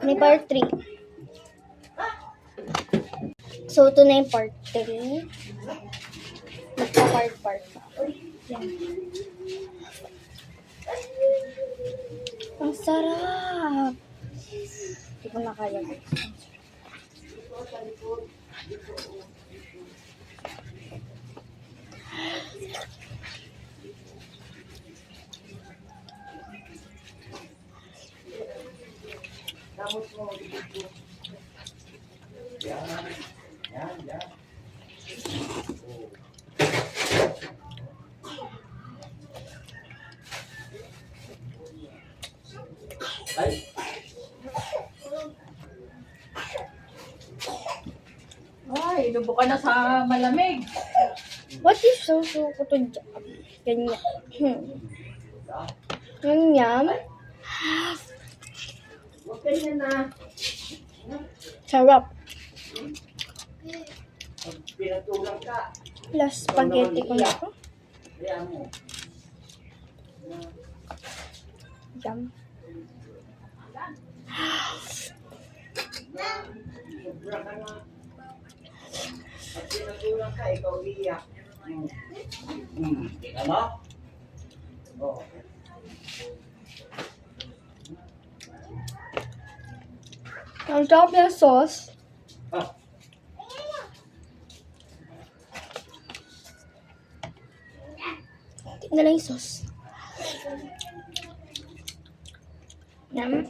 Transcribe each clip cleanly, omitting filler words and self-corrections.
May part 3. So, ito na yung part 3. Magpa-part pa. Yan. Ang sarap! Hindi ko na kaya, guys. Ay, lubo ka na sa malamig. What is so ko to dyan? Ganyan. Ganyan. Huwag ganyan na. Sarap. Pinatulang ka. Plus spaghetti ko na ito. Kaya mo. Yum. Sobra ka na. Pag pinatulang ka, ikaw iyak. Ano? Oo. Ang sarap ng sauce. Ah. Ito na lang yung sauce. Yum.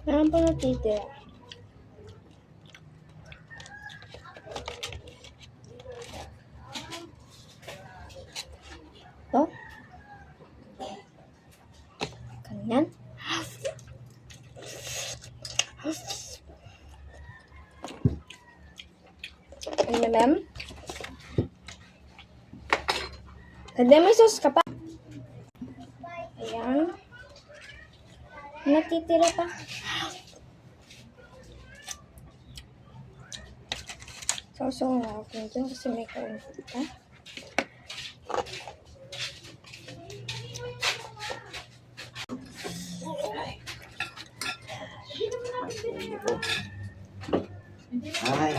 Meron pa natitira. Ito. Ganyan. M&M. Kada may sauce ka pa. Ayan. Natitira pa. Sausaw na ako dyan kasi may kaunti pa. Ay.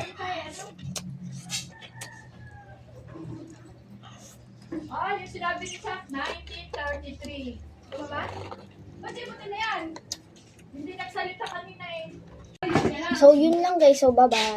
Oh, yung sinabi ni Chuck, 1933. Diba ba? Ba't mo na yan? Hindi nagsalita kanina eh. So, yun lang guys. So, bye-bye.